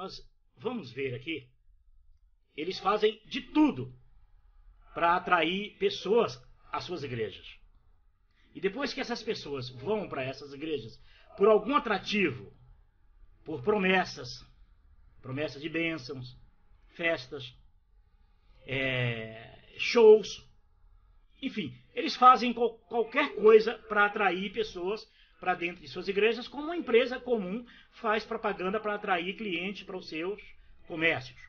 nós vamos ver aqui, eles fazem de tudo para atrair pessoas às suas igrejas. E depois que essas pessoas vão para essas igrejas por algum atrativo, por promessas de bênçãos, festas, shows, enfim, eles fazem qualquer coisa para atrair pessoas para dentro de suas igrejas, como uma empresa comum faz propaganda para atrair clientes para os seus comércios.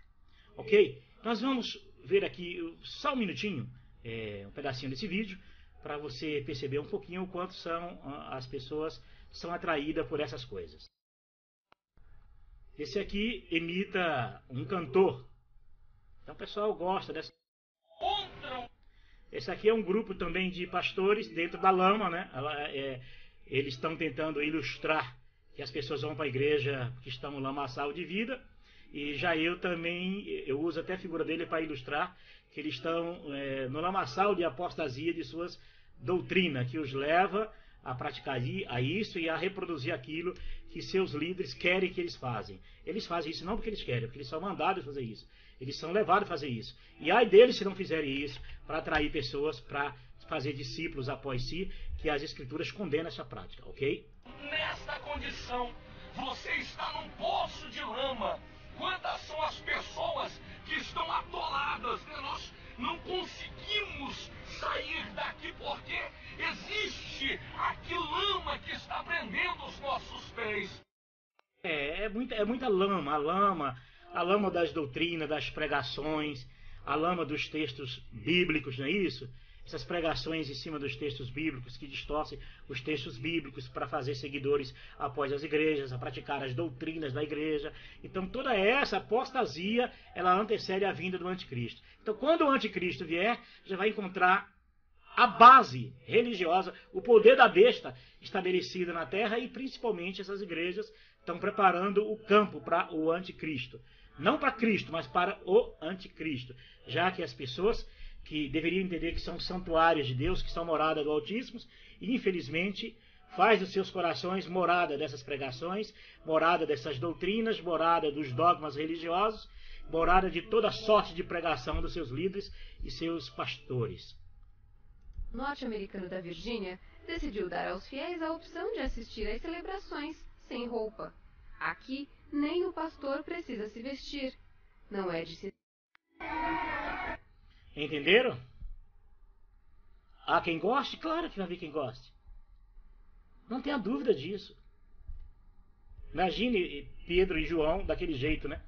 Ok? Nós vamos ver aqui só um minutinho, um pedacinho desse vídeo, para você perceber um pouquinho o quanto as pessoas são atraídas por essas coisas. Esse aqui imita um cantor. Então o pessoal gosta dessa. Esse aqui é um grupo também de pastores dentro da lama, né? Eles estão tentando ilustrar que as pessoas vão para a igreja que estão no lamaçal de vida. E já eu uso até a figura dele para ilustrar que eles estão no lamaçal de apostasia de suas doutrinas, que os leva a praticar isso e a reproduzir aquilo que seus líderes querem que eles façam. Eles fazem isso não porque eles querem, porque eles são mandados fazer isso. Eles são levados a fazer isso. E ai deles se não fizerem isso para atrair pessoas, para fazer discípulos após si, que as escrituras condenam essa prática, ok? Nesta condição, você está num poço de lama. Quantas são as pessoas que estão atoladas, né? Nós não conseguimos sair daqui porque existe aqui lama que está prendendo os nossos pés. É muita lama, a lama das doutrinas, das pregações, a lama dos textos bíblicos, não é isso? Essas pregações em cima dos textos bíblicos que distorcem os textos bíblicos para fazer seguidores após as igrejas, a praticar as doutrinas da igreja. Então toda essa apostasia, ela antecede a vinda do anticristo. Então quando o anticristo vier, já vai encontrar a base religiosa, o poder da besta estabelecido na terra, e principalmente essas igrejas estão preparando o campo para o anticristo. Não para Cristo, mas para o anticristo. Já que as pessoas que deveriam entender que são santuários de Deus, que são morada do Altíssimo, e infelizmente faz dos seus corações morada dessas pregações, morada dessas doutrinas, morada dos dogmas religiosos, morada de toda sorte de pregação dos seus líderes e seus pastores. O norte-americano da Virgínia decidiu dar aos fiéis a opção de assistir às celebrações sem roupa. Aqui, nem o pastor precisa se vestir. Não é de se... Entenderam? Há quem goste? Claro que vai haver quem goste. Não tenha dúvida disso. Imagine Pedro e João daquele jeito, né?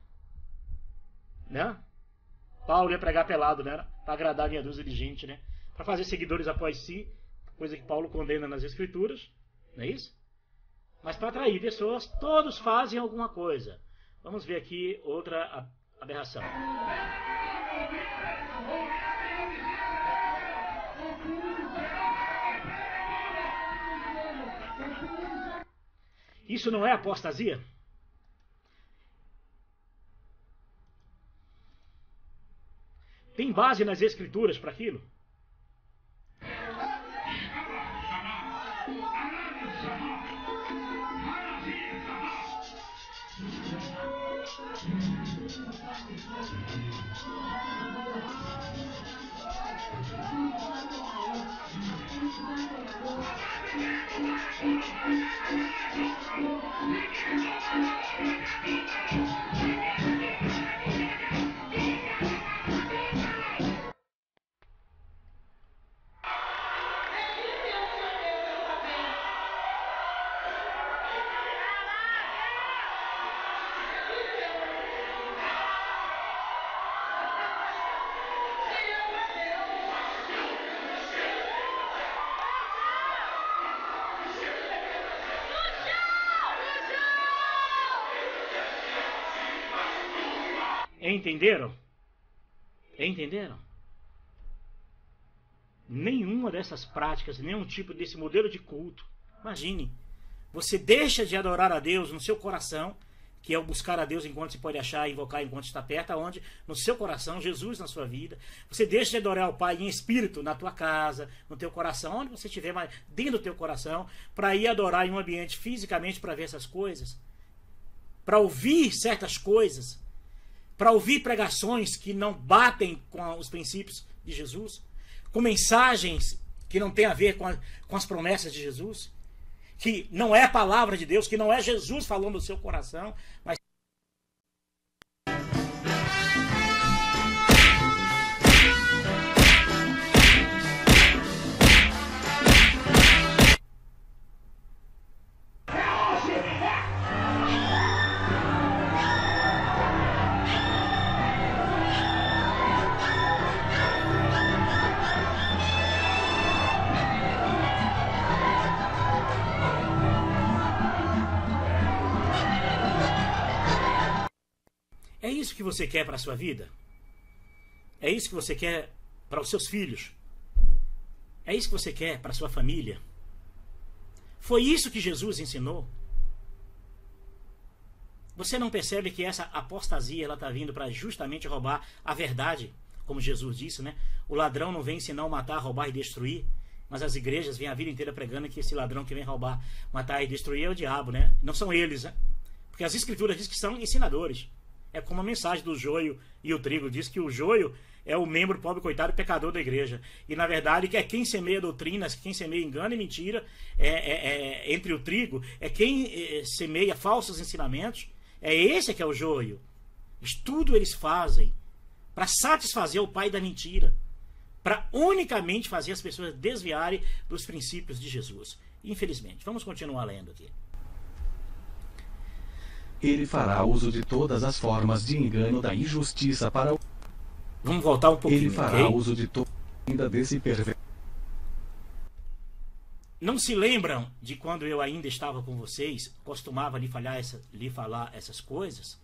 Paulo ia pregar pelado, né? Para agradar a meia dúzia de gente, né? Para fazer seguidores após si, coisa que Paulo condena nas Escrituras, não é isso? Mas para atrair pessoas, todos fazem alguma coisa. Vamos ver aqui outra aberração. Isso não é apostasia? Tem base nas Escrituras para aquilo? Entenderam? Entenderam? Nenhuma dessas práticas, nenhum tipo desse modelo de culto. Imagine, você deixa de adorar a Deus no seu coração, que é o buscar a Deus enquanto se pode achar, invocar enquanto está perto, onde no seu coração, Jesus na sua vida. Você deixa de adorar o Pai em espírito na tua casa, no teu coração, onde você estiver, mas dentro do teu coração, para ir adorar em um ambiente fisicamente para ver essas coisas. para ouvir certas coisas, para ouvir pregações que não batem com os princípios de Jesus, com mensagens que não têm a ver com as promessas de Jesus, que não é a palavra de Deus, que não é Jesus falando no seu coração, mas é isso que você quer para a sua vida? É isso que você quer para os seus filhos? É isso que você quer para a sua família? Foi isso que Jesus ensinou? Você não percebe que essa apostasia ela está vindo para justamente roubar a verdade, como Jesus disse, né? O ladrão não vem senão matar, roubar e destruir. Mas as igrejas vêm a vida inteira pregando que esse ladrão que vem roubar, matar e destruir é o diabo, né? Não são eles, né? Porque as escrituras dizem que são ensinadores. É como a mensagem do joio e o trigo. Diz que o joio é o membro pobre, coitado, pecador da igreja. E na verdade que é quem semeia doutrinas, quem semeia engano e mentira entre o trigo, é quem semeia falsos ensinamentos. É esse que é o joio. Mas tudo eles fazem para satisfazer o pai da mentira, para unicamente fazer as pessoas desviarem dos princípios de Jesus. Infelizmente. Vamos continuar lendo aqui. Ele fará uso de todas as formas de engano da injustiça para o... Vamos voltar um pouquinho. Ele fará uso de toda ainda desse perverso. Não se lembram de quando eu ainda estava com vocês, costumava lhe falar essas coisas?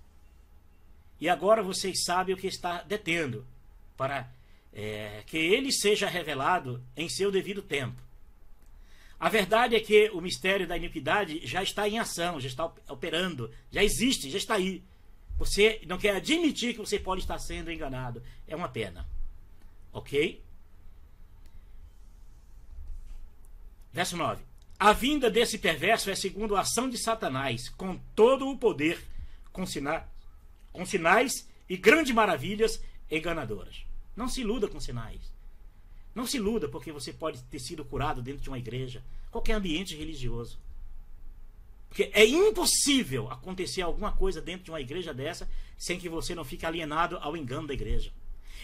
E agora vocês sabem o que está detendo, para que ele seja revelado em seu devido tempo. A verdade é que o mistério da iniquidade já está em ação, já está operando, já existe, já está aí. Você não quer admitir que você pode estar sendo enganado. É uma pena. Ok? Verso 9. A vinda desse perverso é segundo a ação de Satanás, com todo o poder, com sinais e grandes maravilhas enganadoras. Não se iluda com sinais. Não se iluda porque você pode ter sido curado dentro de uma igreja, qualquer ambiente religioso. Porque é impossível acontecer alguma coisa dentro de uma igreja dessa sem que você não fique alienado ao engano da igreja.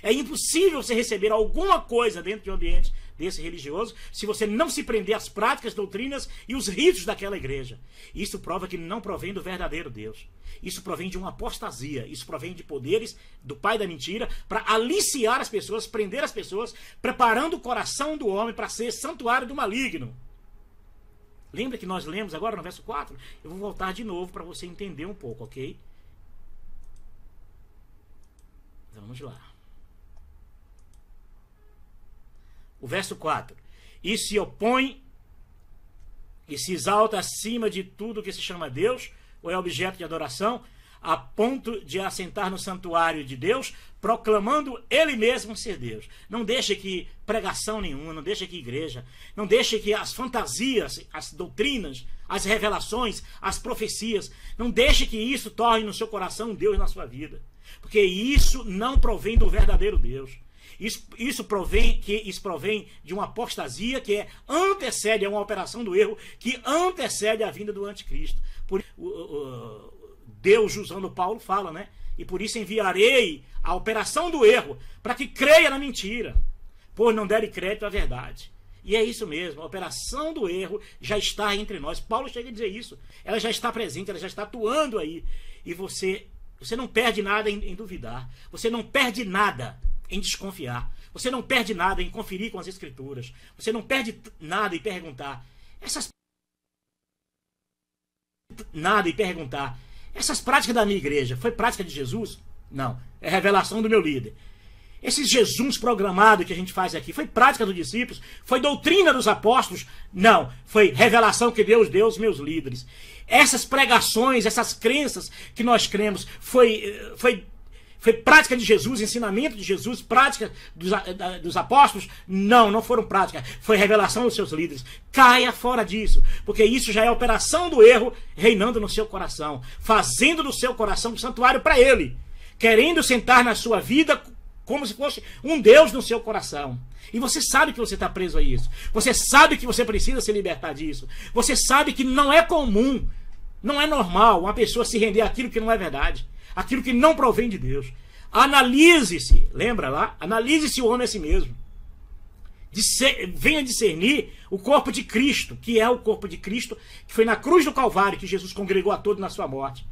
É impossível você receber alguma coisa dentro de um ambiente desse religioso se você não se prender às práticas, doutrinas e os ritos daquela igreja. Isso prova que não provém do verdadeiro Deus. Isso provém de uma apostasia. Isso provém de poderes do pai da mentira para aliciar as pessoas, prender as pessoas, preparando o coração do homem para ser santuário do maligno. Lembra que nós lemos agora no verso 4? Eu vou voltar de novo para você entender um pouco, ok? Vamos lá. O verso 4. E se opõe e se exalta acima de tudo que se chama Deus, ou é objeto de adoração, a ponto de assentar no santuário de Deus, proclamando ele mesmo ser Deus. Não deixe que pregação nenhuma, não deixe que igreja, não deixe que as fantasias, as doutrinas, as revelações, as profecias, não deixe que isso torne no seu coração um Deus na sua vida. Porque isso não provém do verdadeiro Deus. Isso provém de uma apostasia que antecede a uma operação do erro, que antecede a vinda do anticristo. Por Deus, usando Paulo, fala, né? E por isso enviarei a operação do erro, para que creia na mentira, por não derem crédito à verdade. E é isso mesmo, a operação do erro já está entre nós. Paulo chega a dizer isso. Ela já está presente, ela já está atuando aí. E você não perde nada em duvidar. Você não perde nada em desconfiar. Você não perde nada em conferir com as escrituras. Você não perde nada em perguntar. Essas práticas da minha igreja, foi prática de Jesus? Não. É revelação do meu líder. Esses jejuns programados que a gente faz aqui, foi prática dos discípulos? Foi doutrina dos apóstolos? Não. Foi revelação que Deus deu aos meus líderes. Essas pregações, essas crenças que nós cremos, foi Foi prática de Jesus, ensinamento de Jesus, prática dos apóstolos? Não, não foram práticas. Foi revelação dos seus líderes. Caia fora disso, porque isso já é a operação do erro reinando no seu coração, fazendo do seu coração um santuário para ele, querendo sentar na sua vida como se fosse um Deus no seu coração. E você sabe que você está preso a isso. Você sabe que você precisa se libertar disso. Você sabe que não é comum, não é normal uma pessoa se render àquilo que não é verdade, aquilo que não provém de Deus. Analise-se, lembra lá? Analise-se o homem a si mesmo. Venha discernir o corpo de Cristo, que é o corpo de Cristo, que foi na cruz do Calvário que Jesus congregou a todos na sua morte.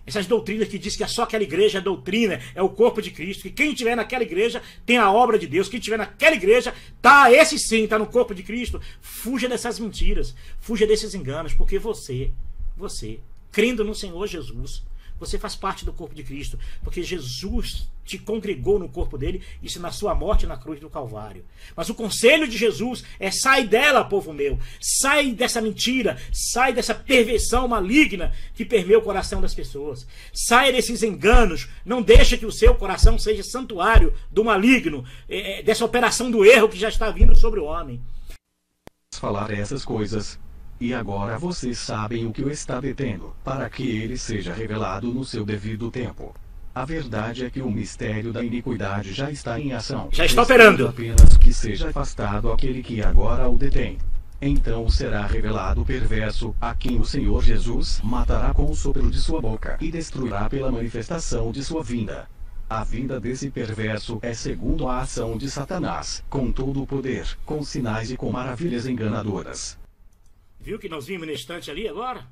Essas doutrinas que diz que é só aquela igreja é doutrina, é o corpo de Cristo, que quem estiver naquela igreja tem a obra de Deus, quem estiver naquela igreja, esse sim, está no corpo de Cristo. Fuja dessas mentiras, fuja desses enganos, porque você, crendo no Senhor Jesus, você faz parte do corpo de Cristo, porque Jesus te congregou no corpo dele, isso na sua morte na cruz do Calvário. Mas o conselho de Jesus é: sai dela, povo meu, sai dessa mentira, sai dessa perversão maligna que permeia o coração das pessoas, sai desses enganos, não deixa que o seu coração seja santuário do maligno, dessa operação do erro que já está vindo sobre o homem. Falar essas coisas. E agora vocês sabem o que o está detendo, para que ele seja revelado no seu devido tempo. A verdade é que o mistério da iniquidade já está em ação. Já está operando. Apenas que seja afastado aquele que agora o detém. Então será revelado o perverso, a quem o Senhor Jesus matará com o sopro de sua boca e destruirá pela manifestação de sua vinda. A vinda desse perverso é segundo a ação de Satanás, com todo o poder, com sinais e com maravilhas enganadoras. Viu que nós vimos nesse instante ali agora?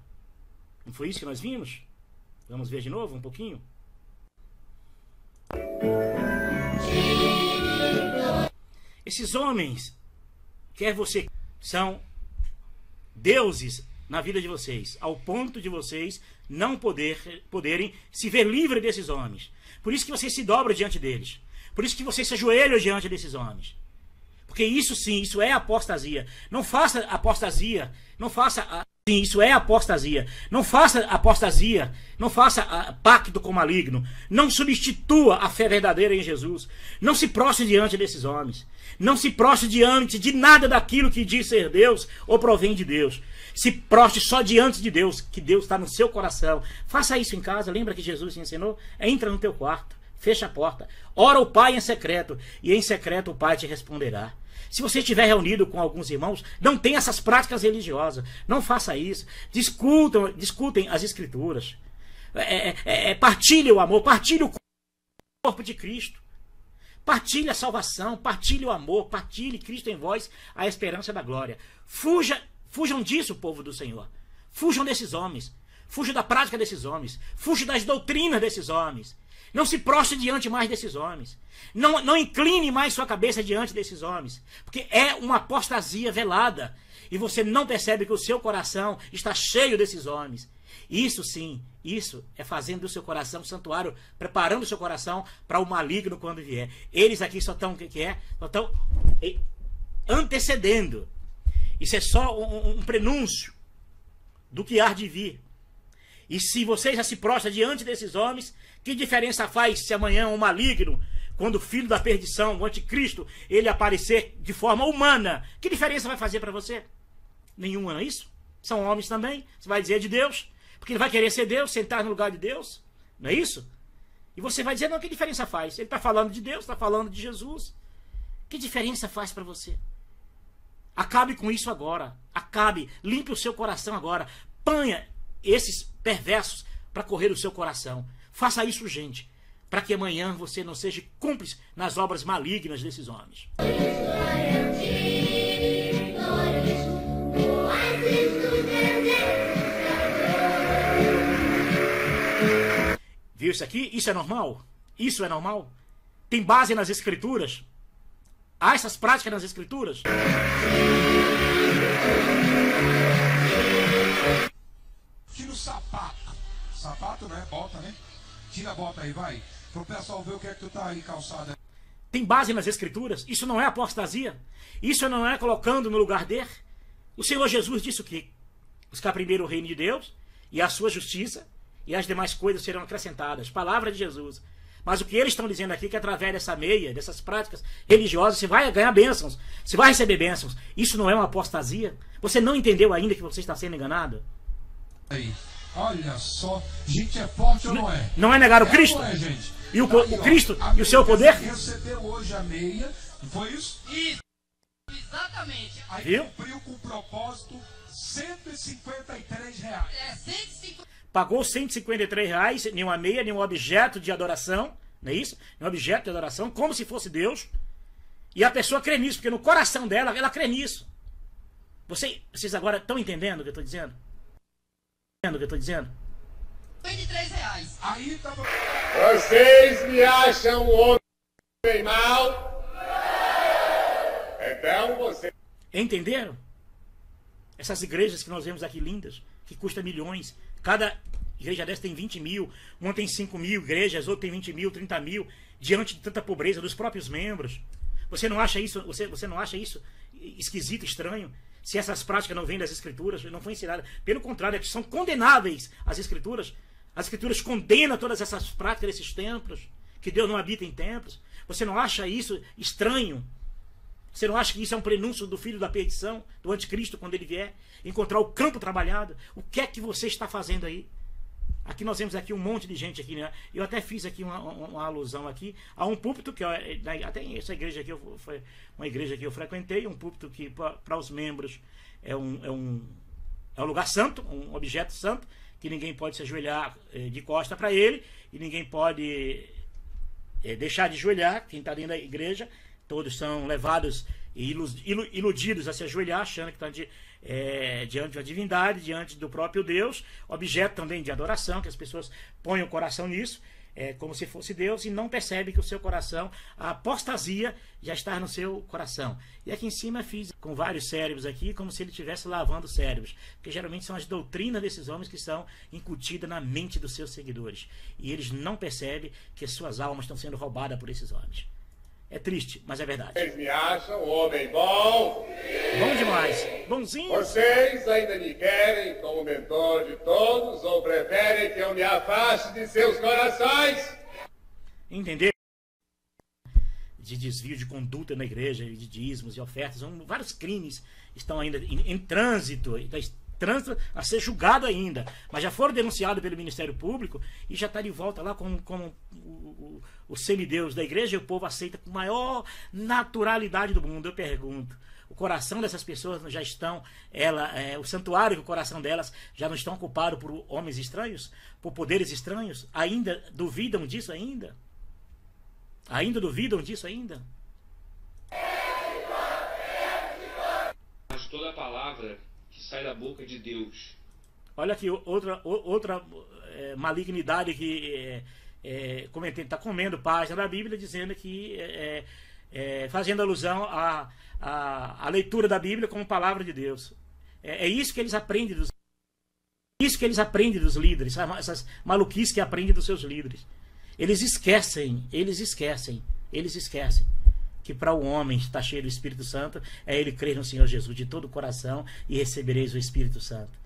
Não foi isso que nós vimos? Vamos ver de novo um pouquinho? Esses homens, quer você, são deuses na vida de vocês, ao ponto de vocês não poderem se ver livres desses homens. Por isso que vocês se dobram diante deles. Por isso que vocês se ajoelham diante desses homens. Porque isso sim, isso é apostasia. Não faça apostasia. Não faça... Sim, isso é apostasia. Não faça apostasia. Não faça pacto com o maligno. Não substitua a fé verdadeira em Jesus. Não se prostre diante desses homens. Não se prostre diante de nada daquilo que diz ser Deus ou provém de Deus. Se prostre só diante de Deus, que Deus está no seu coração. Faça isso em casa. Lembra que Jesus te ensinou? Entra no teu quarto. Fecha a porta. Ora o Pai em secreto, e em secreto o Pai te responderá. Se você estiver reunido com alguns irmãos, não tenha essas práticas religiosas. Não faça isso. Discutem as Escrituras. Partilhe o amor, partilhe o corpo de Cristo. Partilhe a salvação, partilhe o amor, partilhe Cristo em vós, a esperança da glória. Fujam disso, povo do Senhor. Fujam desses homens. Fujam da prática desses homens. Fujam das doutrinas desses homens. Não se prostre diante mais desses homens. Não incline mais sua cabeça diante desses homens. Porque é uma apostasia velada. E você não percebe que o seu coração está cheio desses homens. Isso sim, isso é fazendo do seu coração um santuário, preparando o seu coração para o maligno quando vier. Eles aqui só estão, só estão antecedendo. Isso é só um prenúncio do que há de vir. E se você já se prostra diante desses homens, que diferença faz se amanhã um maligno, quando o filho da perdição, o anticristo, ele aparecer de forma humana, que diferença vai fazer para você? Nenhuma, não é isso? São homens também. Você vai dizer de Deus, porque ele vai querer ser Deus, sentar no lugar de Deus, não é isso? E você vai dizer, não, que diferença faz? Ele está falando de Deus, está falando de Jesus. Que diferença faz para você? Acabe com isso agora. Acabe, limpe o seu coração agora. Panha esses perversos para correr o seu coração. Faça isso, gente, para que amanhã você não seja cúmplice nas obras malignas desses homens. Viu isso aqui? Isso é normal? Isso é normal? Tem base nas Escrituras? Há essas práticas nas Escrituras? Tira o sapato. Sapato, né? Bota, né? Tira a bota aí, vai. Pro pessoal ver o que é que tu tá aí calçada. Tem base nas Escrituras? Isso não é apostasia? Isso não é colocando no lugar dele? O Senhor Jesus disse o quê? Buscar primeiro o reino de Deus e a sua justiça, e as demais coisas serão acrescentadas. Palavra de Jesus. Mas o que eles estão dizendo aqui é que através dessa meia, dessas práticas religiosas, você vai ganhar bênçãos, você vai receber bênçãos. Isso não é uma apostasia? Você não entendeu ainda que você está sendo enganado? Aí, olha só, gente, é forte ou não é? Não é negar o Cristo? Não é, gente? E o Aí, Cristo ó, e o seu poder? Recebeu hoje a meia, não foi isso? Isso, exatamente. Aí viu? cumpriu com o propósito R$153. É 150. Pagou R$153 em uma meia, em um objeto de adoração, não é isso? Em um objeto de adoração, como se fosse Deus. E a pessoa crê nisso, porque no coração dela, ela crê nisso. Vocês agora estão entendendo o que eu estou dizendo? Entendendo o que eu estou dizendo? R$23. Aí tava. Vocês me acham um homem mau? Então você. Entenderam? Essas igrejas que nós vemos aqui lindas, que custam milhões. Cada igreja dessa tem 20 mil, uma tem 5 mil igrejas, outra tem 20 mil, 30 mil, diante de tanta pobreza dos próprios membros. Você não acha isso, você não acha isso esquisito, estranho? Se essas práticas não vêm das Escrituras, não foi ensinada. Pelo contrário, é que são condenáveis as Escrituras. As Escrituras condenam todas essas práticas desses templos, que Deus não habita em templos. Você não acha isso estranho? Você não acha que isso é um prenúncio do filho da perdição, do anticristo, quando ele vier encontrar o campo trabalhado? O que é que você está fazendo aí? Aqui nós vemos aqui um monte de gente aqui, né? Eu até fiz aqui uma alusão aqui a um púlpito que até essa igreja aqui foi uma igreja que eu frequentei, um púlpito que para os membros é um lugar santo, um objeto santo, que ninguém pode se ajoelhar de costa para ele e ninguém pode deixar de ajoelhar. Quem está dentro da igreja, todos são levados e iludidos a se ajoelhar, achando que estão diante da divindade, diante do próprio Deus, objeto também de adoração, que as pessoas põem o coração nisso, como se fosse Deus, e não percebem que o seu coração, a apostasia já está no seu coração. E aqui em cima fiz com vários cérebros aqui, como se ele estivesse lavando cérebros, porque geralmente são as doutrinas desses homens que são incutidas na mente dos seus seguidores, e eles não percebem que as suas almas estão sendo roubadas por esses homens. É triste, mas é verdade. Vocês me acham um homem bom? Bom demais. Bonzinho. Vocês ainda me querem como mentor de todos ou preferem que eu me afaste de seus corações? Entender? De desvio de conduta na igreja, de dízimos e ofertas, vários crimes estão ainda em trânsito a ser julgado ainda, mas já foram denunciados pelo Ministério Público e já está de volta lá como o semideus da igreja, e o povo aceita com maior naturalidade do mundo. Eu pergunto, o coração dessas pessoas já estão, o santuário do coração delas já não estão ocupado por homens estranhos, por poderes estranhos? Ainda duvidam disso ainda? Ainda duvidam disso ainda? Mas toda palavra que sai da boca de Deus. Olha aqui, outra malignidade que comentando, está comendo página da Bíblia, dizendo que fazendo alusão à leitura da Bíblia como palavra de Deus. É isso que eles aprendem dos líderes, essas maluquices que aprendem dos seus líderes. Eles esquecem que para o homem estar cheio do Espírito Santo é ele crer no Senhor Jesus de todo o coração e recebereis o Espírito Santo.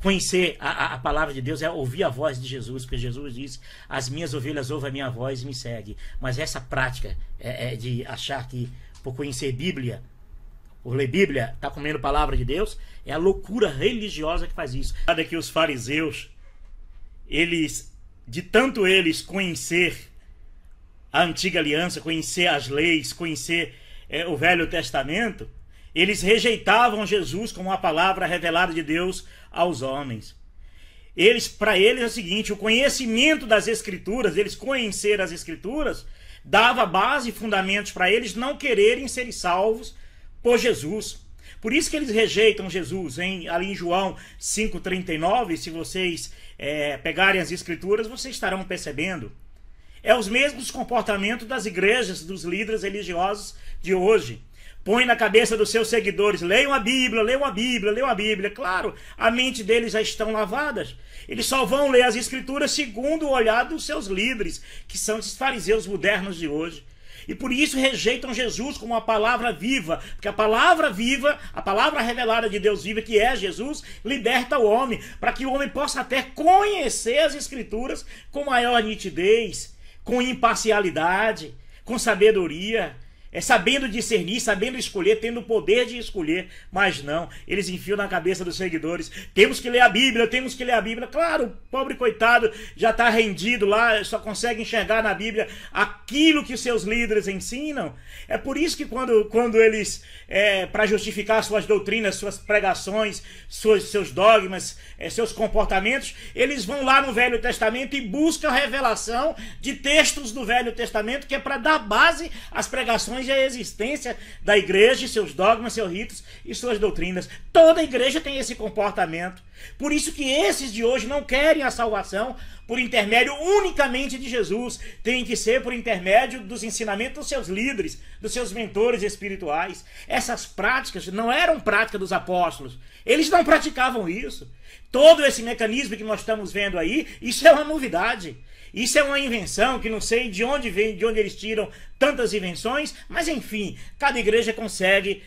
Conhecer a palavra de Deus é ouvir a voz de Jesus, porque Jesus diz: as minhas ovelhas ouvem a minha voz e me seguem. Mas essa prática de achar que por conhecer Bíblia, por ler Bíblia, está comendo a palavra de Deus, é a loucura religiosa que faz isso. Sabe que os fariseus, de tanto eles conhecer a antiga aliança, conhecer as leis, conhecer o Velho Testamento, eles rejeitavam Jesus como a palavra revelada de Deus aos homens. Para eles é o seguinte: o conhecimento das Escrituras, eles conhecer as Escrituras, dava base e fundamentos para eles não quererem serem salvos por Jesus. Por isso que eles rejeitam Jesus. Ali em João 5,39, se vocês pegarem as Escrituras, vocês estarão percebendo. É os mesmos comportamentos das igrejas, dos líderes religiosos de hoje. Põe na cabeça dos seus seguidores: leiam a Bíblia, leiam a Bíblia, leiam a Bíblia. Claro, a mente deles já estão lavadas. Eles só vão ler as Escrituras segundo o olhar dos seus líderes, que são esses fariseus modernos de hoje. E por isso rejeitam Jesus como a palavra viva, porque a palavra viva, a palavra revelada de Deus viva, que é Jesus, liberta o homem, para que o homem possa até conhecer as Escrituras com maior nitidez, com imparcialidade, com sabedoria, sabendo discernir, sabendo escolher, tendo o poder de escolher, mas não, eles enfiam na cabeça dos seguidores, temos que ler a Bíblia, temos que ler a Bíblia. Claro, o pobre coitado já está rendido lá, só consegue enxergar na Bíblia aquilo que os seus líderes ensinam. É por isso que quando eles, para justificar suas doutrinas, suas pregações, seus dogmas, seus comportamentos, eles vão lá no Velho Testamento e buscam a revelação de textos do Velho Testamento, que é para dar base às pregações e à existência da igreja, seus dogmas, seus ritos e suas doutrinas. Toda igreja tem esse comportamento. Por isso que esses de hoje não querem a salvação por intermédio unicamente de Jesus. Tem que ser por intermédio dos ensinamentos dos seus líderes, dos seus mentores espirituais. Essas práticas não eram prática dos apóstolos. Eles não praticavam isso. Todo esse mecanismo que nós estamos vendo aí, isso é uma novidade. Isso é uma invenção que não sei de onde vem, de onde eles tiram tantas invenções, mas enfim, cada igreja consegue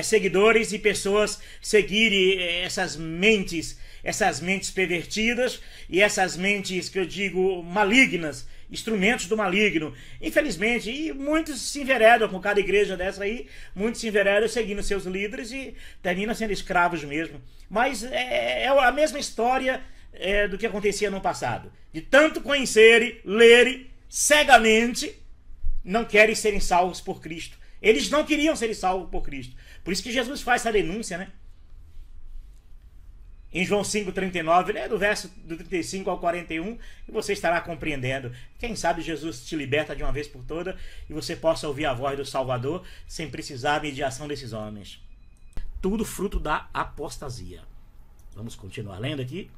seguidores e pessoas seguirem essas mentes pervertidas e essas mentes que eu digo malignas, instrumentos do maligno. Infelizmente, e muitos se enveredam com cada igreja dessa aí, muitos se enveredam seguindo seus líderes e terminam sendo escravos mesmo. Mas é a mesma história do que acontecia no passado. De tanto conhecerem, lerem cegamente, não querem serem salvos por Cristo. Eles não queriam serem salvos por Cristo. Por isso que Jesus faz essa denúncia, né? Em João 5,39, do verso do 35 ao 41, e você estará compreendendo. Quem sabe Jesus te liberta de uma vez por toda e você possa ouvir a voz do Salvador sem precisar da mediação desses homens. Tudo fruto da apostasia. Vamos continuar lendo aqui.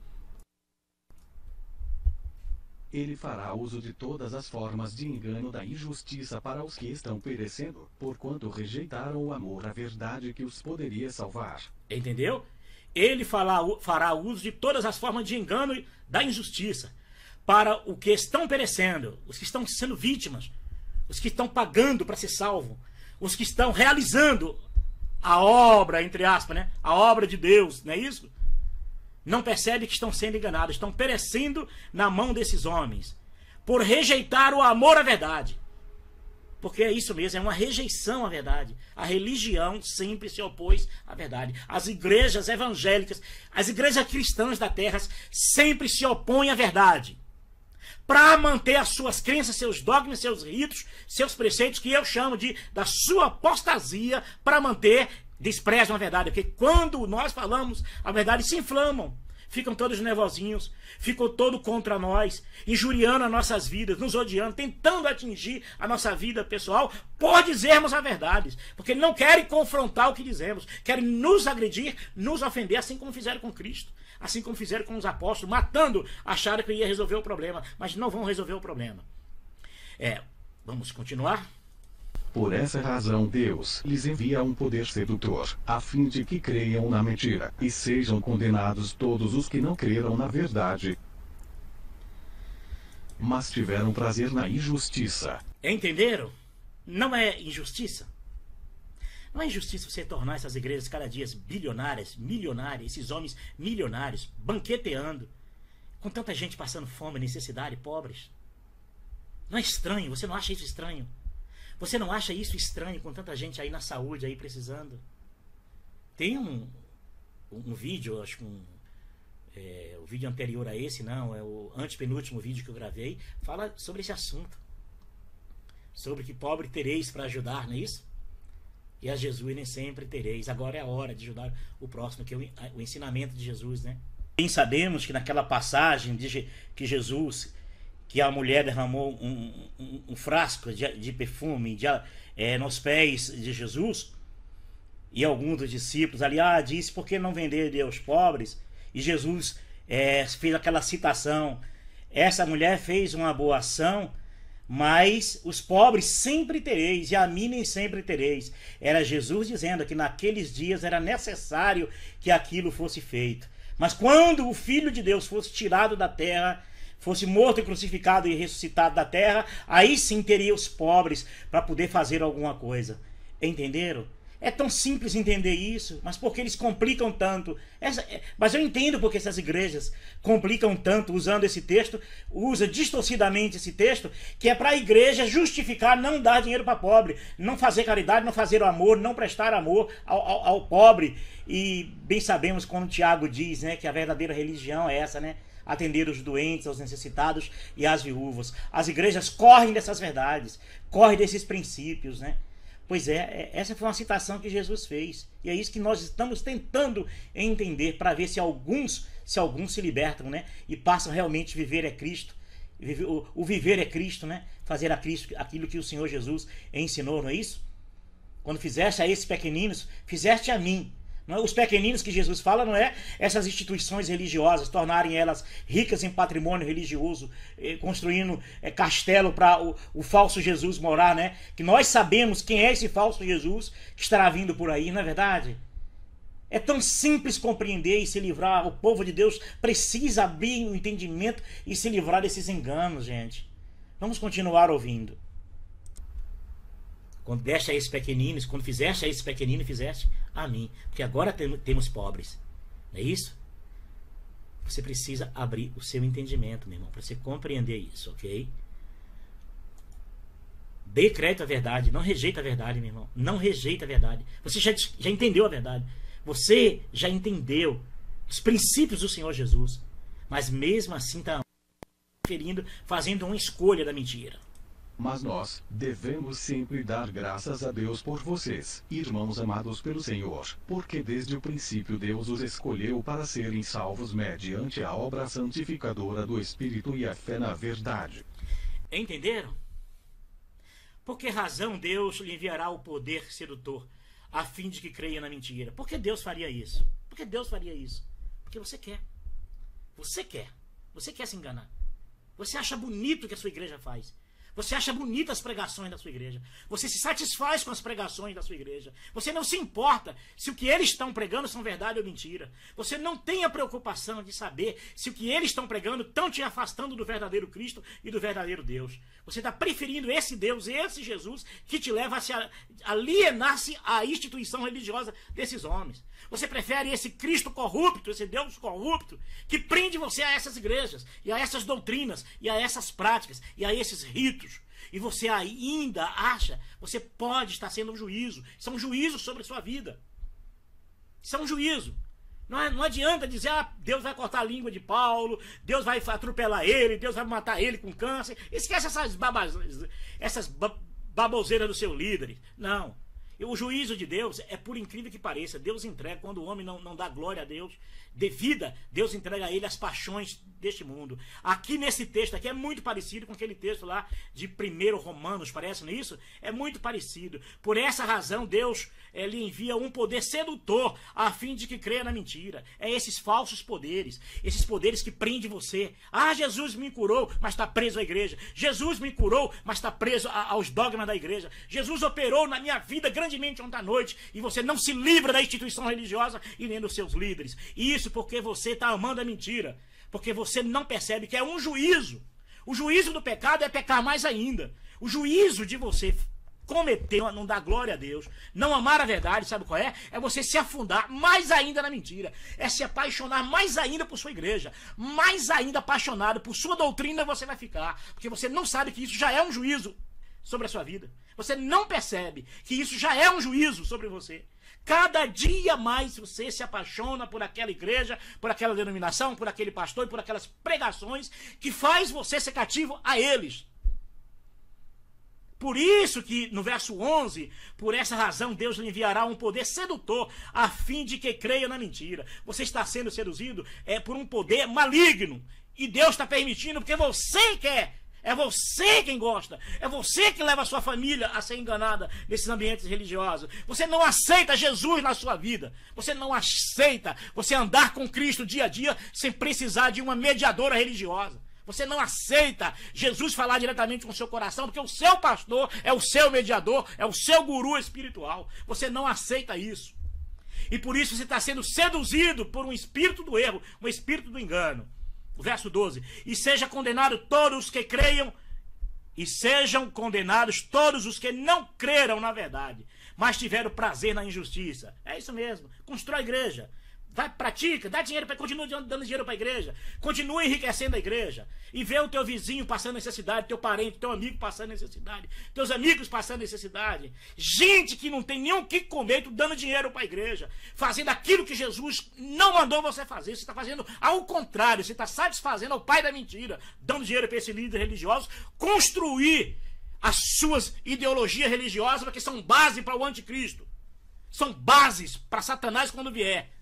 Ele fará uso de todas as formas de engano da injustiça para os que estão perecendo, porquanto rejeitaram o amor à verdade que os poderia salvar. Entendeu? Ele fará uso de todas as formas de engano da injustiça para os que estão perecendo, os que estão sendo vítimas, os que estão pagando para ser salvo, os que estão realizando a obra, entre aspas, né? A obra de Deus, não é isso? Não percebem que estão sendo enganados, estão perecendo na mão desses homens, por rejeitar o amor à verdade. Porque é isso mesmo, é uma rejeição à verdade. A religião sempre se opôs à verdade. As igrejas evangélicas, as igrejas cristãs da terra sempre se opõem à verdade. Para manter as suas crenças, seus dogmas, seus ritos, seus preceitos, que eu chamo da sua apostasia, para manter, desprezam a verdade. Porque quando nós falamos a verdade, se inflamam. Ficam todos nervosinhos, ficam todos contra nós, injuriando as nossas vidas, nos odiando, tentando atingir a nossa vida pessoal por dizermos a verdade. Porque não querem confrontar o que dizemos, querem nos agredir, nos ofender, assim como fizeram com Cristo, assim como fizeram com os apóstolos, matando, acharam que ia resolver o problema, mas não vão resolver o problema. Vamos continuar? Por essa razão Deus lhes envia um poder sedutor, a fim de que creiam na mentira, e sejam condenados todos os que não creram na verdade, mas tiveram prazer na injustiça. Entenderam? Não é injustiça? Não é injustiça você tornar essas igrejas cada dia bilionárias, milionárias, esses homens milionários, banqueteando, com tanta gente passando fome, necessidade, pobres? Não é estranho? Você não acha isso estranho? Você não acha isso estranho com tanta gente aí na saúde, aí precisando? Tem um vídeo, acho que o vídeo anterior a esse, não, é o antepenúltimo vídeo que eu gravei, fala sobre esse assunto. Sobre que pobre tereis para ajudar, não é isso? E a Jesus nem sempre tereis. Agora é a hora de ajudar o próximo, que é o ensinamento de Jesus, né? Bem sabemos que naquela passagem que Jesus... que a mulher derramou um frasco de perfume nos pés de Jesus, e alguns dos discípulos ali, disse, por que não vender aos pobres? E Jesus fez aquela citação, essa mulher fez uma boa ação, mas os pobres sempre tereis, e a mim nem sempre tereis. Era Jesus dizendo que naqueles dias era necessário que aquilo fosse feito. Mas quando o Filho de Deus fosse tirado da terra, fosse morto e crucificado e ressuscitado da terra, aí sim teria os pobres para poder fazer alguma coisa. Entenderam? É tão simples entender isso, mas por que eles complicam tanto? Mas eu entendo porque essas igrejas complicam tanto usando esse texto, usa distorcidamente esse texto, que é para a igreja justificar não dar dinheiro para pobre, não fazer caridade, não fazer o amor, não prestar amor ao pobre. E bem sabemos quando Tiago diz, né, que a verdadeira religião é essa, né? Atender os doentes, aos necessitados e às viúvas. As igrejas correm dessas verdades, correm desses princípios, né? Pois essa foi uma citação que Jesus fez. E é isso que nós estamos tentando entender para ver se alguns se libertam, né? E passam realmente a viver é Cristo. O viver é Cristo, né? Fazer a Cristo aquilo que o Senhor Jesus ensinou, não é isso? Quando fizeste a esses pequeninos, fizeste a mim. Os pequeninos que Jesus fala não é essas instituições religiosas, tornarem elas ricas em patrimônio religioso, construindo castelo para o falso Jesus morar, né? Que nós sabemos quem é esse falso Jesus que estará vindo por aí, não é verdade? É tão simples compreender e se livrar. O povo de Deus precisa abrir o entendimento e se livrar desses enganos, gente. Vamos continuar ouvindo. Quando deste a esses pequeninos, quando fizeste a esses pequeninos, fizeste a mim. Porque agora temos pobres. Não é isso? Você precisa abrir o seu entendimento, meu irmão, para você compreender isso, ok? Dê crédito à verdade. Não rejeita a verdade, meu irmão. Não rejeita a verdade. Você já entendeu a verdade. Você já entendeu os princípios do Senhor Jesus. Mas mesmo assim está fazendo uma escolha da mentira. Mas nós devemos sempre dar graças a Deus por vocês, irmãos amados pelo Senhor, porque desde o princípio Deus os escolheu para serem salvos mediante a obra santificadora do Espírito e a fé na verdade. Entenderam? Por que razão Deus lhe enviará o poder sedutor, a fim de que creia na mentira? Por que Deus faria isso? Por que Deus faria isso? Porque você quer. Você quer. Você quer se enganar. Você acha bonito o que a sua igreja faz. Você acha bonitas as pregações da sua igreja. Você se satisfaz com as pregações da sua igreja. Você não se importa se o que eles estão pregando são verdade ou mentira. Você não tem a preocupação de saber se o que eles estão pregando estão te afastando do verdadeiro Cristo e do verdadeiro Deus. Você está preferindo esse Deus, esse Jesus, que te leva a se alienar-se à instituição religiosa desses homens. Você prefere esse Cristo corrupto, esse Deus corrupto, que prende você a essas igrejas, e a essas doutrinas, e a essas práticas, e a esses ritos. E você ainda acha, você pode estar sendo um juízo. Isso é um juízo sobre a sua vida. Isso é um juízo. Não adianta dizer, Deus vai cortar a língua de Paulo, Deus vai atropelar ele, Deus vai matar ele com câncer. Esquece essas baboseiras dos seus líderes. Não. O juízo de Deus é, por incrível que pareça, Deus entrega, quando o homem não dá glória a Deus, devida, Deus entrega a ele as paixões deste mundo. Aqui nesse texto aqui é muito parecido com aquele texto lá de 1 Romanos, parece, não é isso? É muito parecido. Por essa razão, Deus lhe envia um poder sedutor, a fim de que creia na mentira. É esses falsos poderes, esses poderes que prendem você. Jesus me curou, mas está preso à igreja. Jesus me curou, mas está preso aos dogmas da igreja. Jesus operou na minha vida grandemente ontem à noite, e você não se livra da instituição religiosa e nem dos seus líderes. E isso porque você está amando a mentira. Porque você não percebe que é um juízo. O juízo do pecado é pecar mais ainda. O juízo de você cometer, não dar glória a Deus, não amar a verdade, sabe qual é? É você se afundar mais ainda na mentira. É se apaixonar mais ainda por sua igreja. Mais ainda apaixonado por sua doutrina você vai ficar. Porque você não sabe que isso já é um juízo sobre a sua vida. Você não percebe que isso já é um juízo sobre você. Cada dia mais você se apaixona por aquela igreja, por aquela denominação, por aquele pastor e por aquelas pregações que faz você ser cativo a eles. Por isso que no verso 11, por essa razão Deus lhe enviará um poder sedutor, a fim de que creia na mentira. Você está sendo seduzido por um poder maligno. E Deus está permitindo porque você quer. É você quem gosta. É você que leva a sua família a ser enganada nesses ambientes religiosos. Você não aceita Jesus na sua vida. Você não aceita você andar com Cristo dia a dia sem precisar de uma mediadora religiosa. Você não aceita Jesus falar diretamente com o seu coração, porque o seu pastor é o seu mediador, é o seu guru espiritual. Você não aceita isso. E por isso você está sendo seduzido por um espírito do erro, um espírito do engano. O verso 12. E seja condenado todos os que creiam, e sejam condenados todos os que não creram na verdade. mas tiveram prazer na injustiça. É isso mesmo. Constrói a igreja. Vai, pratica, dá dinheiro, continua dando dinheiro para a igreja. Continua enriquecendo a igreja. E vê o teu vizinho passando necessidade, teu parente, teu amigo passando necessidade, teus amigos passando necessidade. Gente que não tem nem o que comer, tu dando dinheiro para a igreja. Fazendo aquilo que Jesus não mandou você fazer. Você está fazendo ao contrário. Você está satisfazendo ao pai da mentira. Dando dinheiro para esse líder religioso. Construir as suas ideologias religiosas, porque são base para o anticristo. São bases para Satanás quando vier.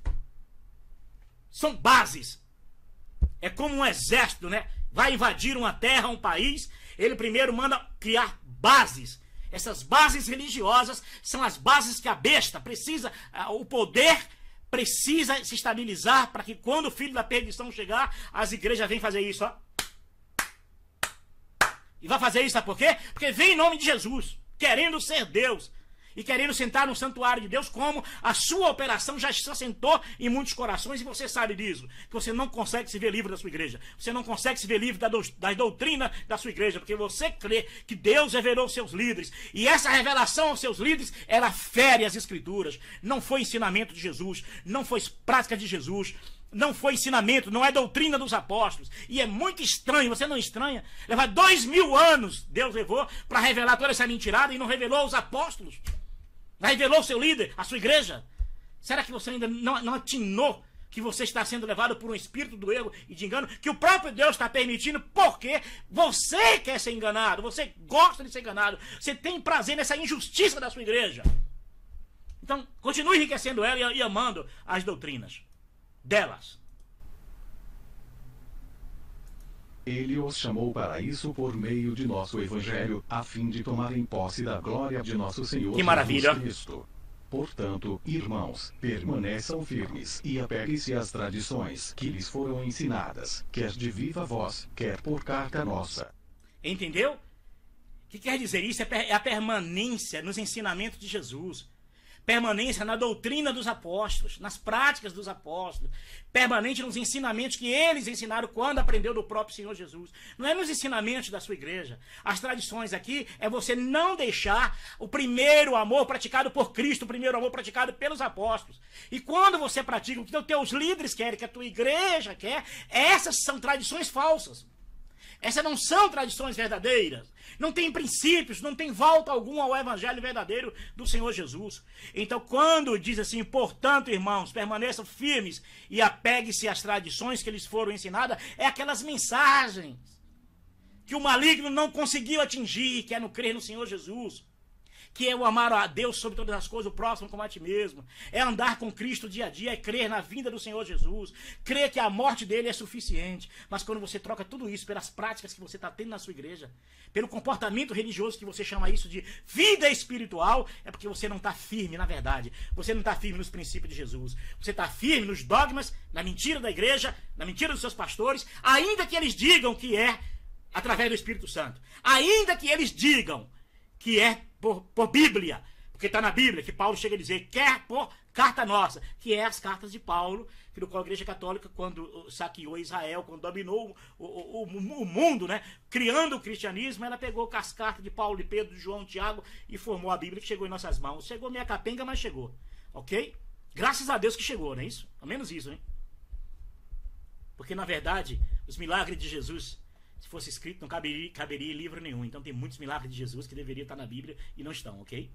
São bases. É como um exército, né? Vai invadir uma terra, um país. Ele primeiro manda criar bases. Essas bases religiosas são as bases que a besta precisa, o poder precisa se estabilizar para que quando o filho da perdição chegar, as igrejas vêm fazer isso, ó. E vai fazer isso, sabe por quê? Porque vem em nome de Jesus, querendo ser Deus. E querendo sentar no santuário de Deus, como a sua operação já se assentou em muitos corações, e você sabe disso, que você não consegue se ver livre da sua igreja, você não consegue se ver livre da doutrina da sua igreja, porque você crê que Deus revelou seus líderes, e essa revelação aos seus líderes, ela fere as escrituras, não foi ensinamento de Jesus, não foi prática de Jesus, não foi ensinamento, não é doutrina dos apóstolos, e é muito estranho, você não estranha? Levar 2000 anos, Deus levou para revelar toda essa mentirada, e não revelou aos apóstolos. Revelou o seu líder, a sua igreja. Será que você ainda não atinou que você está sendo levado por um espírito do erro e de engano, que o próprio Deus está permitindo, porque você quer ser enganado, você gosta de ser enganado, você tem prazer nessa injustiça da sua igreja. Então, continue enriquecendo ela e amando as doutrinas delas. Ele os chamou para isso por meio de nosso Evangelho, a fim de tomarem posse da glória de nosso Senhor Jesus Cristo. Portanto, irmãos, permaneçam firmes e apeguem-se às tradições que lhes foram ensinadas, quer de viva voz, quer por carta nossa. Entendeu? O que quer dizer isso? É a permanência nos ensinamentos de Jesus. Permanência na doutrina dos apóstolos, nas práticas dos apóstolos, permanente nos ensinamentos que eles ensinaram quando aprendeu do próprio Senhor Jesus. Não é nos ensinamentos da sua igreja. As tradições aqui é você não deixar o primeiro amor praticado por Cristo, o primeiro amor praticado pelos apóstolos. E quando você pratica o que os teus líderes querem, que a tua igreja quer, essas são tradições falsas. Essas não são tradições verdadeiras. Não tem princípios, não tem volta alguma ao evangelho verdadeiro do Senhor Jesus. Então, quando diz assim, portanto, irmãos, permaneçam firmes e apeguem-se às tradições que lhes foram ensinadas, é aquelas mensagens que o maligno não conseguiu atingir, que é no crer no Senhor Jesus. Que é o amar a Deus sobre todas as coisas, o próximo como a ti mesmo. É andar com Cristo dia a dia, é crer na vinda do Senhor Jesus. Crer que a morte dele é suficiente. Mas quando você troca tudo isso pelas práticas que você está tendo na sua igreja, pelo comportamento religioso que você chama isso de vida espiritual, é porque você não está firme na verdade. Você não está firme nos princípios de Jesus. Você está firme nos dogmas, na mentira da igreja, na mentira dos seus pastores, ainda que eles digam que é através do Espírito Santo. Ainda que eles digam que é por Bíblia, porque está na Bíblia, que Paulo chega a dizer, quer por carta nossa, que é as cartas de Paulo, que no qual a Igreja Católica, quando saqueou Israel, quando dominou o mundo, né, criando o cristianismo, ela pegou as cartas de Paulo, de Pedro, de João, de Tiago, e formou a Bíblia que chegou em nossas mãos. Chegou meia capenga, mas chegou, ok? Graças a Deus que chegou, não é isso? Ao menos isso, hein? Porque, na verdade, os milagres de Jesus, se fosse escrito, não caberia em livro nenhum. Então tem muitos milagres de Jesus que deveriam estar na Bíblia e não estão, ok?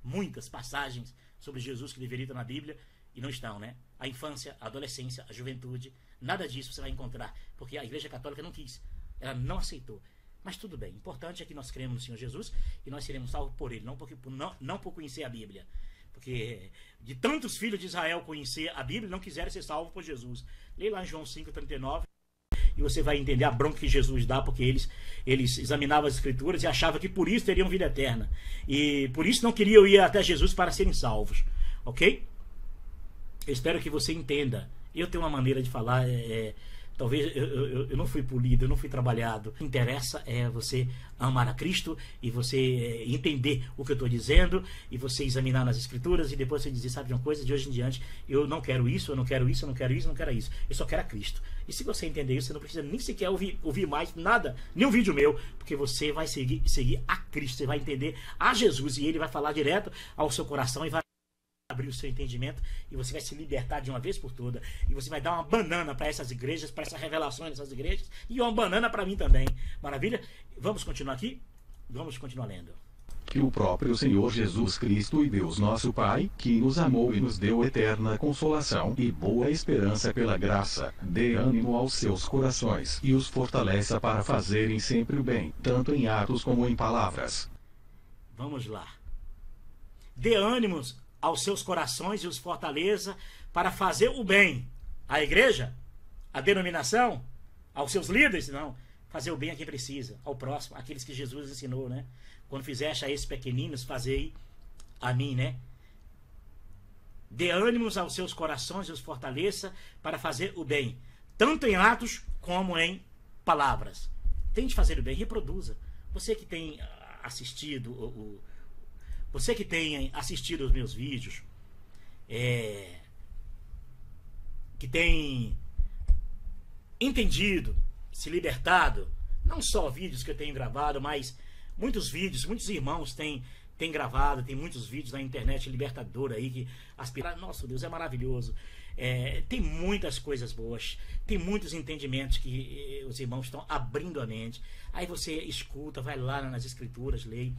Muitas passagens sobre Jesus que deveriam estar na Bíblia e não estão, né? A infância, a adolescência, a juventude, nada disso você vai encontrar, porque a Igreja Católica não quis, ela não aceitou. Mas tudo bem, o importante é que nós cremos no Senhor Jesus e nós seremos salvos por Ele, não por conhecer a Bíblia. Porque de tantos filhos de Israel conhecer a Bíblia, não quiseram ser salvos por Jesus. Leia lá em João 5,39. E você vai entender a bronca que Jesus dá, porque eles examinavam as escrituras e achavam que por isso teriam vida eterna. E por isso não queriam ir até Jesus para serem salvos. Ok? Eu espero que você entenda. Eu tenho uma maneira de falar Talvez eu não fui polido, eu não fui trabalhado. O que interessa é você amar a Cristo e você entender o que eu estou dizendo e você examinar nas Escrituras e depois você dizer, sabe de uma coisa, de hoje em diante eu não quero isso, eu não quero isso, eu não quero isso, eu não quero isso. Eu só quero a Cristo. E se você entender isso, você não precisa nem sequer ouvir mais nada, nenhum vídeo meu, porque você vai seguir a Cristo, você vai entender a Jesus e Ele vai falar direto ao seu coração e vai abrir o seu entendimento e você vai se libertar de uma vez por toda e você vai dar uma banana para essas igrejas, para essas revelações dessas igrejas e uma banana para mim também. Maravilha? Vamos continuar aqui? Vamos continuar lendo. Que o próprio Senhor Jesus Cristo e Deus nosso Pai, que nos amou e nos deu eterna consolação e boa esperança pela graça, dê ânimo aos seus corações e os fortaleça para fazerem sempre o bem, tanto em atos como em palavras. Vamos lá. Dê ânimos aos seus corações e os fortaleça para fazer o bem. A igreja? A denominação? Aos seus líderes? Não. Fazer o bem a quem precisa. Ao próximo. Aqueles que Jesus ensinou, né? Quando fizeste a esses pequeninos, fazei a mim, né? Dê ânimos aos seus corações e os fortaleça para fazer o bem. Tanto em atos como em palavras. Tente fazer o bem. Reproduza. Você que tem assistido Você que tem assistido os meus vídeos, que tem entendido, se libertado, não só vídeos que eu tenho gravado, mas muitos vídeos, muitos irmãos têm gravado, tem muitos vídeos na internet libertadora aí que aspirar, nossa Deus, é maravilhoso. Tem muitas coisas boas, tem muitos entendimentos que os irmãos estão abrindo a mente. Aí você escuta, vai lá nas Escrituras, lê.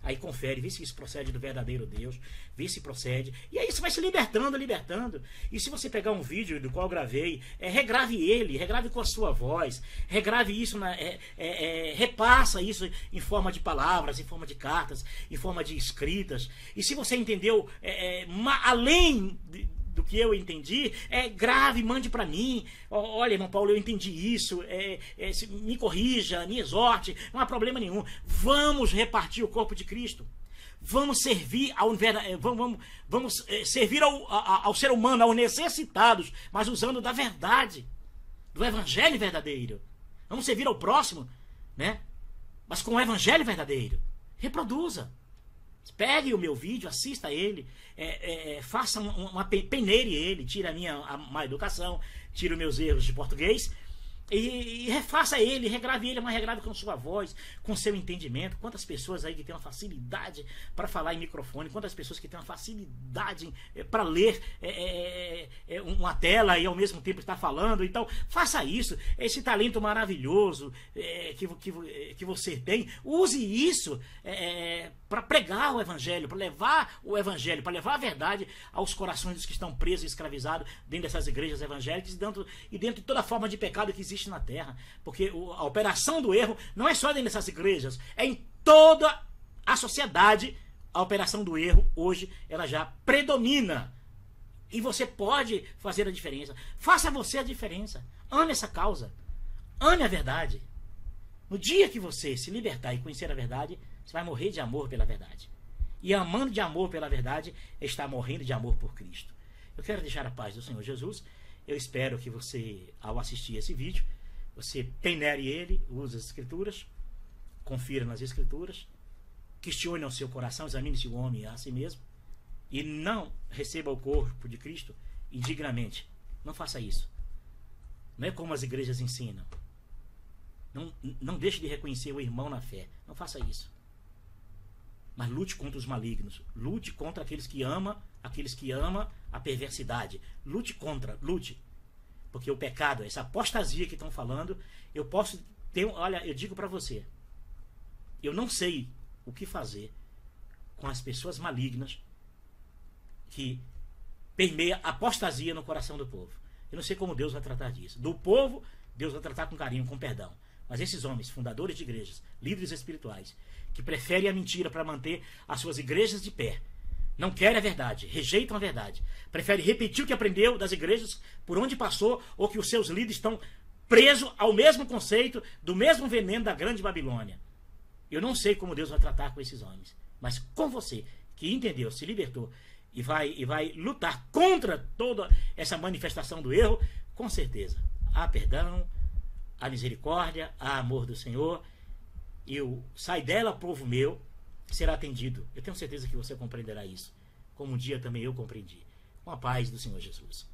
Aí confere, vê se isso procede do verdadeiro Deus, vê se procede. E aí você vai se libertando. E se você pegar um vídeo do qual eu gravei, regrave ele, regrave com a sua voz, regrave isso, repassa isso em forma de palavras, em forma de cartas, em forma de escritas. E se você entendeu além do que eu entendi, grave, mande para mim. Olha, irmão Paulo, eu entendi isso. Me corrija, me exorte, não há problema nenhum. Vamos repartir o corpo de Cristo. Vamos servir vamos servir ao ser humano, aos necessitados, mas usando da verdade, do evangelho verdadeiro. Vamos servir ao próximo, né? Mas com o evangelho verdadeiro. Reproduza. Pegue o meu vídeo, assista a ele, faça peneire ele, tire a má educação, tire os meus erros de português e refaça ele, regrave ele, mas regrave com sua voz, com seu entendimento. Quantas pessoas aí que têm uma facilidade para falar em microfone, quantas pessoas que têm uma facilidade para ler uma tela e ao mesmo tempo estar falando. Então, faça isso, esse talento maravilhoso que você tem, use isso para pregar o evangelho, para levar o evangelho, para levar a verdade aos corações dos que estão presos e escravizados dentro dessas igrejas evangélicas e dentro de toda forma de pecado que existe na terra. Porque a operação do erro não é só dentro dessas igrejas, é em toda a sociedade. A operação do erro hoje ela já predomina e você pode fazer a diferença. Faça você a diferença, ame essa causa, ame a verdade. No dia que você se libertar e conhecer a verdade, você vai morrer de amor pela verdade. E amando de amor pela verdade, está morrendo de amor por Cristo. Eu quero deixar a paz do Senhor Jesus. Eu espero que você, ao assistir esse vídeo, você peneire ele, use as Escrituras, confira nas Escrituras, questione ao seu coração, examine-se o homem a si mesmo, e não receba o corpo de Cristo indignamente. Não faça isso. Não é como as igrejas ensinam. Não deixe de reconhecer o irmão na fé. Não faça isso. Mas lute contra os malignos. Lute contra aqueles que amam a perversidade. Lute. Porque o pecado, essa apostasia que estão falando, olha, eu digo para você, eu não sei o que fazer com as pessoas malignas que permeia apostasia no coração do povo. Eu não sei como Deus vai tratar disso. Do povo, Deus vai tratar com carinho, com perdão. Mas esses homens, fundadores de igrejas, líderes espirituais, que preferem a mentira para manter as suas igrejas de pé, não querem a verdade, rejeitam a verdade, preferem repetir o que aprendeu das igrejas por onde passou, ou que os seus líderes estão presos ao mesmo conceito, do mesmo veneno da grande Babilônia. Eu não sei como Deus vai tratar com esses homens, mas com você, que entendeu, se libertou, e vai lutar contra toda essa manifestação do erro, com certeza há perdão, há misericórdia, há amor do Senhor, e o sai dela, povo meu, será atendido. Eu tenho certeza que você compreenderá isso, como um dia também eu compreendi. Com a paz do Senhor Jesus.